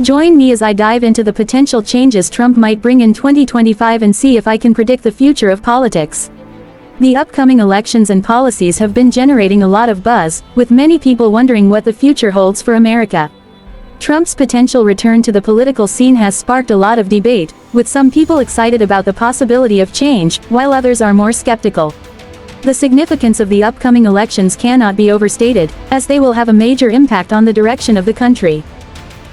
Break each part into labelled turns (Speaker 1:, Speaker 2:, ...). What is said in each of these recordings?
Speaker 1: Join me as I dive into the potential changes Trump might bring in 2025 and see if I can predict the future of politics. The upcoming elections and policies have been generating a lot of buzz, with many people wondering what the future holds for America. Trump's potential return to the political scene has sparked a lot of debate, with some people excited about the possibility of change, while others are more skeptical. The significance of the upcoming elections cannot be overstated, as they will have a major impact on the direction of the country.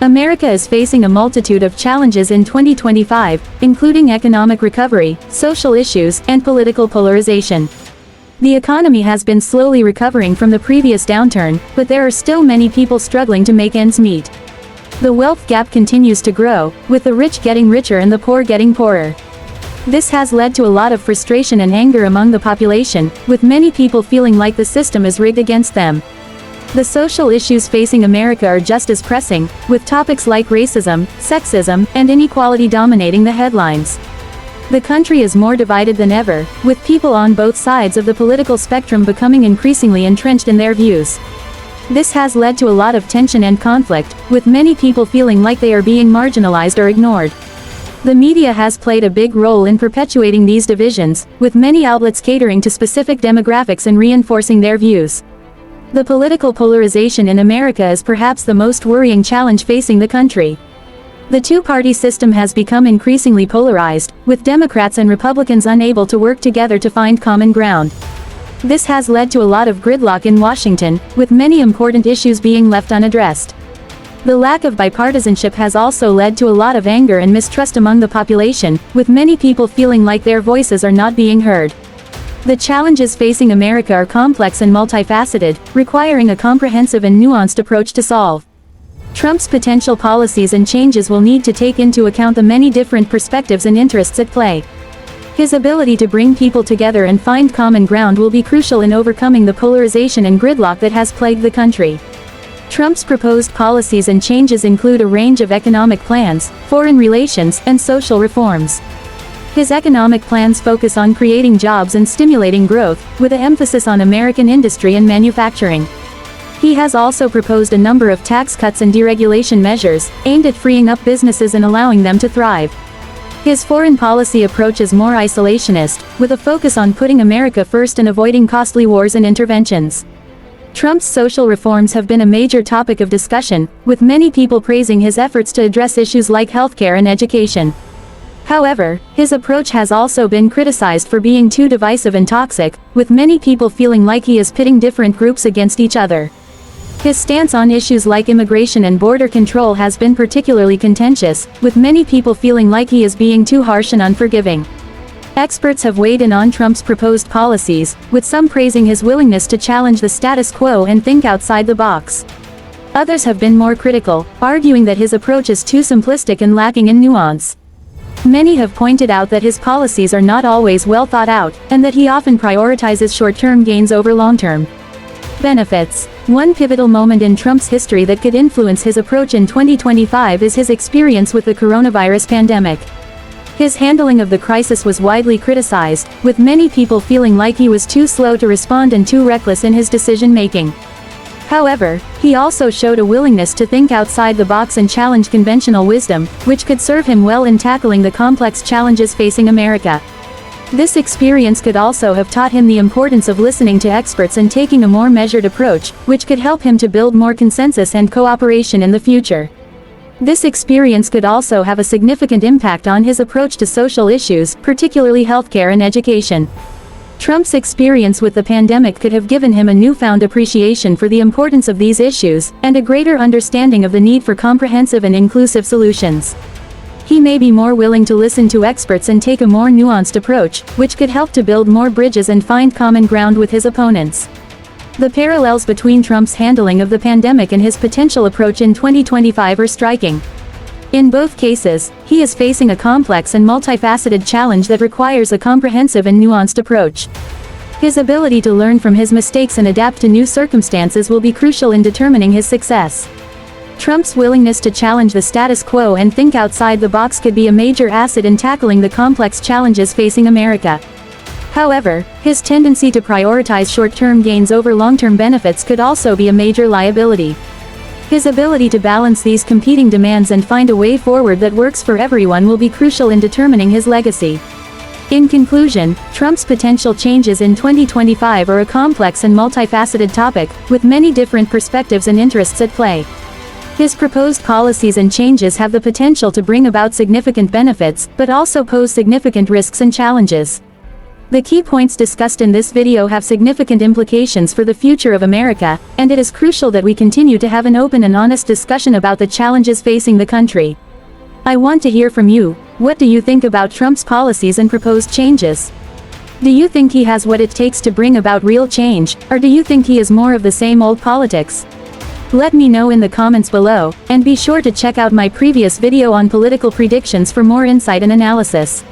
Speaker 1: America is facing a multitude of challenges in 2025, including economic recovery, social issues, and political polarization. The economy has been slowly recovering from the previous downturn, but there are still many people struggling to make ends meet. The wealth gap continues to grow, with the rich getting richer and the poor getting poorer. This has led to a lot of frustration and anger among the population, with many people feeling like the system is rigged against them. The social issues facing America are just as pressing, with topics like racism, sexism, and inequality dominating the headlines. The country is more divided than ever, with people on both sides of the political spectrum becoming increasingly entrenched in their views. This has led to a lot of tension and conflict, with many people feeling like they are being marginalized or ignored. The media has played a big role in perpetuating these divisions, with many outlets catering to specific demographics and reinforcing their views. The political polarization in America is perhaps the most worrying challenge facing the country. The two-party system has become increasingly polarized, with Democrats and Republicans unable to work together to find common ground. This has led to a lot of gridlock in Washington, with many important issues being left unaddressed. The lack of bipartisanship has also led to a lot of anger and mistrust among the population, with many people feeling like their voices are not being heard. The challenges facing America are complex and multifaceted, requiring a comprehensive and nuanced approach to solve. Trump's potential policies and changes will need to take into account the many different perspectives and interests at play. His ability to bring people together and find common ground will be crucial in overcoming the polarization and gridlock that has plagued the country. Trump's proposed policies and changes include a range of economic plans, foreign relations, and social reforms. His economic plans focus on creating jobs and stimulating growth, with an emphasis on American industry and manufacturing. He has also proposed a number of tax cuts and deregulation measures, aimed at freeing up businesses and allowing them to thrive. His foreign policy approach is more isolationist, with a focus on putting America first and avoiding costly wars and interventions. Trump's social reforms have been a major topic of discussion, with many people praising his efforts to address issues like healthcare and education. However, his approach has also been criticized for being too divisive and toxic, with many people feeling like he is pitting different groups against each other. His stance on issues like immigration and border control has been particularly contentious, with many people feeling like he is being too harsh and unforgiving. Experts have weighed in on Trump's proposed policies, with some praising his willingness to challenge the status quo and think outside the box. Others have been more critical, arguing that his approach is too simplistic and lacking in nuance. Many have pointed out that his policies are not always well thought out, and that he often prioritizes short-term gains over long-term benefits. One pivotal moment in Trump's history that could influence his approach in 2025 is his experience with the coronavirus pandemic. His handling of the crisis was widely criticized, with many people feeling like he was too slow to respond and too reckless in his decision-making. However, he also showed a willingness to think outside the box and challenge conventional wisdom, which could serve him well in tackling the complex challenges facing America. This experience could also have taught him the importance of listening to experts and taking a more measured approach, which could help him to build more consensus and cooperation in the future. This experience could also have a significant impact on his approach to social issues, particularly healthcare and education. Trump's experience with the pandemic could have given him a newfound appreciation for the importance of these issues, and a greater understanding of the need for comprehensive and inclusive solutions. He may be more willing to listen to experts and take a more nuanced approach, which could help to build more bridges and find common ground with his opponents. The parallels between Trump's handling of the pandemic and his potential approach in 2025 are striking. In both cases, he is facing a complex and multifaceted challenge that requires a comprehensive and nuanced approach. His ability to learn from his mistakes and adapt to new circumstances will be crucial in determining his success. Trump's willingness to challenge the status quo and think outside the box could be a major asset in tackling the complex challenges facing America. However, his tendency to prioritize short-term gains over long-term benefits could also be a major liability. His ability to balance these competing demands and find a way forward that works for everyone will be crucial in determining his legacy. In conclusion, Trump's potential changes in 2025 are a complex and multifaceted topic, with many different perspectives and interests at play. His proposed policies and changes have the potential to bring about significant benefits, but also pose significant risks and challenges. The key points discussed in this video have significant implications for the future of America, and it is crucial that we continue to have an open and honest discussion about the challenges facing the country. I want to hear from you. What do you think about Trump's policies and proposed changes? Do you think he has what it takes to bring about real change, or do you think he is more of the same old politics? Let me know in the comments below, and be sure to check out my previous video on political predictions for more insight and analysis.